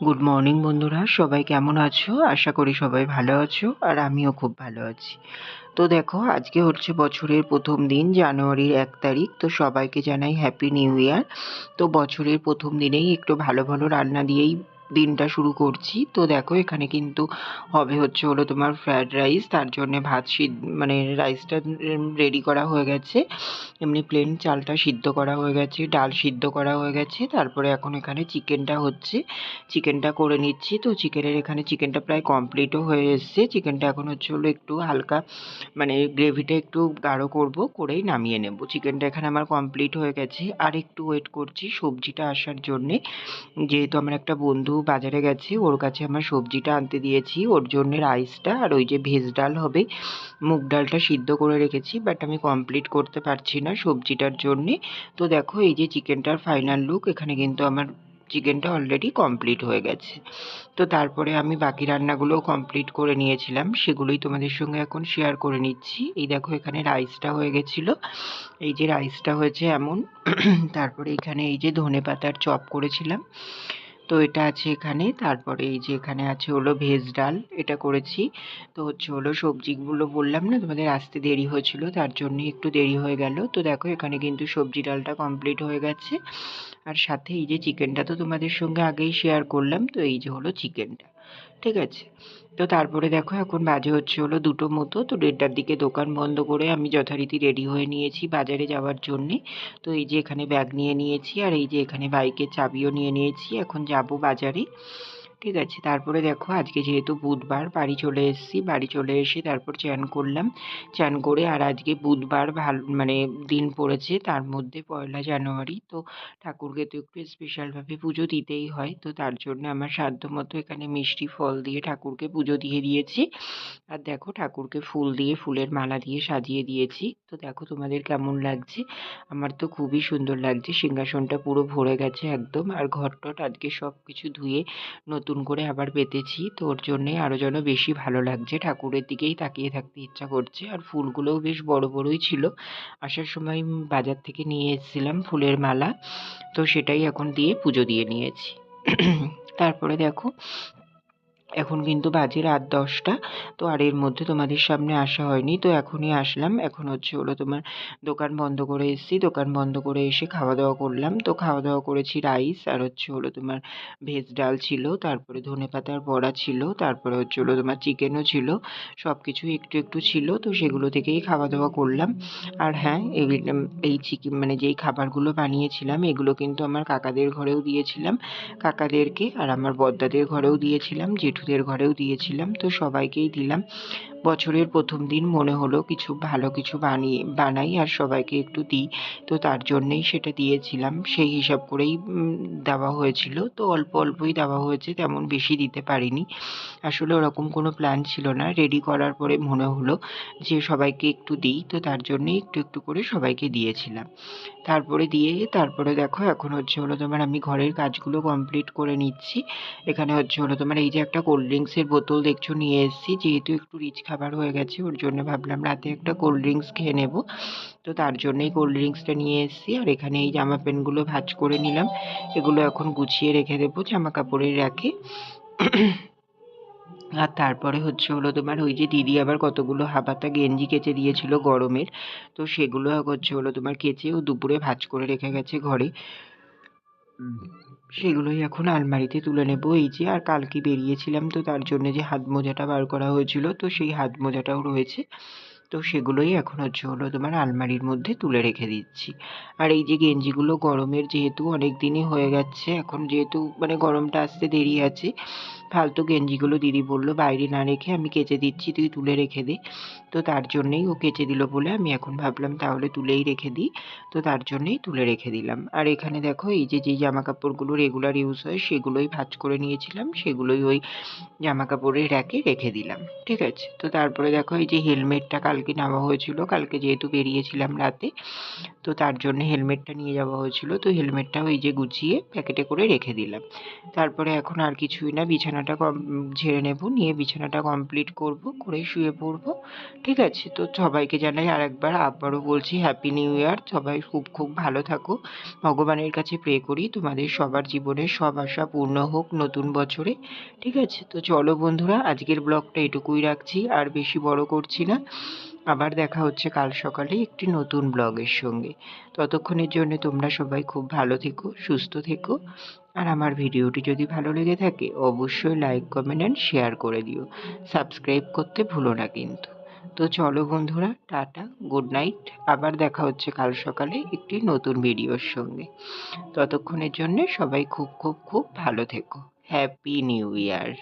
Good morning বন্ধুরা, সবাই কেমন আছো? আশা করি সবাই ভালো আছো, আর আমিও খুব ভালো আছি। তো দেখো, আজকে হচ্ছে বছরের প্রথম দিন, জানুয়ারির 1 তারিখ। তো সবাইকে জানাই হ্যাপি নিউ ইয়ার। তো বছরের প্রথম দিনেই একটু ভালো ভালো রান্না দিয়েই দিনটা শুরু করছি। তো দেখো, এখানে কিন্তু হবে হচ্ছে হলো তোমার ফ্রায়েড রাইস। তার জন্য ভাত মানে রাইসটা রেডি করা হয়ে গেছে। এমনি প্লেন চালটা সিদ্ধ করা হয়ে গেছে, ডাল সিদ্ধ করা হয়ে গেছে। তারপরে এখন এখানে চিকেনটা হচ্ছে, চিকেনটা করে নিচ্ছি। তো এখানে চিকেনটা প্রায় কমপ্লিটও হয়ে এসছে। চিকেনটা এখন হচ্ছে হলো একটু হালকা, মানে গ্রেভিটা একটু গাঢ় করব, করেই নামিয়ে নেব। চিকেনটা এখানে আমার কমপ্লিট হয়ে গেছে, আর একটু ওয়েট করছি সবজিটা আসার জন্যে। যেহেতু আমার একটা বন্ধু বাজারে গেছে, ওর কাছে আমার সবজিটা আনতে দিয়েছি। ওর জন্য রাইসটা আর ওই যে ভেজ ডাল হবে, মুগ ডালটা সিদ্ধ করে রেখেছি, বাট আমি কমপ্লিট করতে পারছি না সবজিটার জন্যে। তো দেখো, এই যে চিকেনটার ফাইনাল লুক, এখানে কিন্তু আমার চিকেনটা অলরেডি কমপ্লিট হয়ে গেছে। তো তারপরে আমি বাকি রান্নাগুলোও কমপ্লিট করে নিয়েছিলাম, সেগুলোই তোমাদের সঙ্গে এখন শেয়ার করে নিচ্ছি। এই দেখো, এখানে রাইসটা হয়ে গেছিলো, এই যে রাইসটা হয়েছে এমন। তারপরে এখানে এই যে ধনেপাতার চপ করেছিলাম, তো এটা আছে এখানে। তারপরে এই যে এখানে আছে হলো ভেজ ডাল, এটা করেছি। তো হচ্ছে হলো সবজিগুলো বললাম না তোমাদের আসতে দেরি হয়েছিল, তার জন্যই একটু দেরি হয়ে গেল। তো দেখো, এখানে কিন্তু সবজি ডালটা কমপ্লিট হয়ে গেছে। আর সাথে এই যে চিকেনটা তো তোমাদের সঙ্গে আগেই শেয়ার করলাম, তো এই যে হলো চিকেনটা, ঠিক আছে। তো তারপরে দেখো, এখন বাজে হচ্ছে হলো 2টো মতো। তো 1:30টার দিকে দোকান বন্ধ করে আমি যথারীতি রেডি হয়ে নিয়েছি বাজারে যাওয়ার জন্যে। তো এই যে এখানে ব্যাগ নিয়ে নিয়েছি, আর এই যে এখানে বাইকের চাবিও নিয়ে নিয়েছি, এখন যাব বাজারে, ঠিক আছে। তারপরে দেখো, আজকে যেহেতু বুধবার, বাড়ি চলে এসেছি। বাড়ি চলে এসে তারপর চান করলাম। চান করে, আর আজকে বুধবার ভালো মানে দিন পড়েছে, তার মধ্যে 1লা জানুয়ারি। তো ঠাকুরকে তো একটু স্পেশালভাবে পুজো দিতেই হয়। তো তার জন্য আমার সাধ্যমতো এখানে মিষ্টি ফল দিয়ে ঠাকুরকে পুজো দিয়ে দিয়েছি। আর দেখো, ঠাকুরকে ফুল দিয়ে, ফুলের মালা দিয়ে সাজিয়ে দিয়েছি। তো দেখো তোমাদের কেমন লাগছে? আমার তো খুবই সুন্দর লাগছে, সিংহাসনটা পুরো ভরে গেছে একদম। আর ঘর-টর আজকে সব কিছু ধুয়ে নতুন করে আবার পেতেছি, তো ওর জন্যেই আরও যেন বেশি ভালো লাগছে। ঠাকুরের দিকেই তাকিয়ে থাকতে ইচ্ছা করছে। আর ফুলগুলোও বেশ বড় বড়ই ছিল। আসার সময় বাজার থেকে নিয়ে এসেছিলাম ফুলের মালা, তো সেটাই এখন দিয়ে পুজো দিয়ে নিয়েছি। তারপরে দেখো, এখন কিন্তু বাজে রাত 10টা। তো আর এর মধ্যে তোমাদের সামনে আসা হয়নি, তো এখনই আসলাম। এখন হচ্ছে হলো তোমার দোকান বন্ধ করে এসেছি। দোকান বন্ধ করে এসে খাওয়া দাওয়া করলাম। তো খাওয়া দাওয়া করেছি রাইস, আর হচ্ছে হলো তোমার ভেজ ডাল ছিল, তারপরে ধনেপাতার বড়া ছিল, তারপরে হচ্ছে হলো তোমার চিকেনও ছিল। সব কিছু একটু একটু ছিল, তো সেগুলো থেকেই খাওয়া দাওয়া করলাম। আর হ্যাঁ, এই চিকেন মানে যেই খাবারগুলো বানিয়েছিলাম, এগুলো কিন্তু আমার কাকাদের ঘরেও দিয়েছিলাম, কাকাদেরকে। আর আমার বড়দাদের ঘরেও দিয়েছিলাম, জেঠুদের ঘরেও দিয়েছিলাম, তো সবাইকেই দিলাম। বছরের প্রথম দিন মনে হলো কিছু ভালো কিছু বানাই আর সবাইকে একটু দিই। তো তার জন্যেই সেটা দিয়েছিলাম, সেই হিসাব করেই দেওয়া হয়েছিল। তো অল্প অল্পই দেওয়া হয়েছে, তেমন বেশি দিতে পারিনি। আসলে ওরকম কোনো প্ল্যান ছিল না। রেডি করার পরে মনে হলো যে সবাইকে একটু দিই, তো তার জন্যেই একটু একটু করে সবাইকে দিয়েছিলাম। তারপরে দেখো, এখন হচ্ছে হলো তোমার আমি ঘরের কাজগুলো কমপ্লিট করে নিচ্ছি। এখানে হচ্ছে হলো তোমার এই যে একটা কোল্ড ড্রিঙ্কসের বোতল দেখছো নিয়ে এসেছি, যেহেতু একটু রিচ খাবার হয়ে গেছে, ওর জন্য ভাবলাম রাতে একটা কোল্ড ড্রিঙ্কস খেয়ে নেব। তো তার জন্যই কোল্ড ড্রিঙ্কসটা নিয়ে এসেছি। আর এখানে এই জামা প্যান্টগুলো ভাঁজ করে নিলাম, এগুলো এখন গুছিয়ে রেখে দেবো জামা কাপড়ের র্যাকে। আর তারপরে হচ্ছে হলো তোমার ওই যে দিদি আবার কতগুলো হাবাতা গেঞ্জি কেচে দিয়েছিল গরমের, তো সেগুলো হচ্ছে হলো তোমার কেচে ও দুপুরে ভাঁজ করে রেখে গেছে ঘরে। সেগুলোই এখন আলমারিতে তুলে নেব। এই যে, আর কালকে বেরিয়েছিলাম, তো তার জন্য যে হাত মোজাটা বার করা হয়েছিল, তো সেই হাত মোজাটাও রয়েছে। তো সেগুলোই এখন হচ্ছে হলো তোমার আলমারির মধ্যে তুলে রেখে দিচ্ছি। আর এই যে গেঞ্জিগুলো গরমের, যেহেতু অনেক দিনই হয়ে গেছে, এখন যেহেতু মানে গরমটা আসতে দেরি আছে, ফালতু গেঞ্জিগুলো দিদি বলল বাইরে না রেখে আমি কেচে দিচ্ছি, তুই তুলে রেখে দে। তো তার জন্যেই ও কেচে দিল বলে আমি এখন ভাবলাম তাহলে তুলেই রেখে দিই। তো তার জন্যেই তুলে রেখে দিলাম। আর এখানে দেখো, এই যে যেই জামা কাপড়গুলো রেগুলার ইউজ হয় সেগুলোই ভাঁজ করে নিয়েছিলাম, সেগুলোই ওই জামা কাপড়ের র্যাকে রেখে দিলাম, ঠিক আছে। তো তারপরে দেখো, এই যে হেলমেটটা কালকে নেওয়া হয়েছিল, কালকে যেহেতু বেরিয়েছিলাম রাতে, তো তার জন্য হেলমেটটা নিয়ে যাওয়া হয়েছিল। তো হেলমেটটাও এই যে গুছিয়ে প্যাকেটে করে রেখে দিলাম। তারপরে এখন আর কিছুই না, বিছানাটা ঝেড়ে নেব, নিয়ে বিছানাটা কমপ্লিট করব, করে শুয়ে পড়ব, ঠিক আছে? তো সবাইকে জানাই আরেকবার, আবারও বলছি হ্যাপি নিউ ইয়ার। সবাই খুব খুব ভালো থাকো। ভগবানের কাছে প্রে করি তোমাদের সবার জীবনে সব আশা পূর্ণ হোক নতুন বছরে। ঠিক আছে? তো চলো বন্ধুরা, আজকের ব্লগটা এটুকুই রাখছি, আর বেশি বড় করছি না। আবার দেখা হচ্ছে কাল সকালে একটি নতুন ব্লগের সঙ্গে। ততক্ষণের জন্য তোমরা সবাই খুব ভালো থেকো, সুস্থ থেকো। আর আমার ভিডিওটি যদি ভালো লেগে থাকে অবশ্যই লাইক, কমেন্ট অ্যান্ড শেয়ার করে দিও। সাবস্ক্রাইব করতে ভুলো না কিন্তু। তো চলো বন্ধুরা, টাটা, গুড নাইট। আবার দেখা হচ্ছে কাল সকালে একটি নতুন ভিডিওর সঙ্গে। ততক্ষণের জন্য সবাই খুব খুব খুব ভালো থেকো। Happy new year.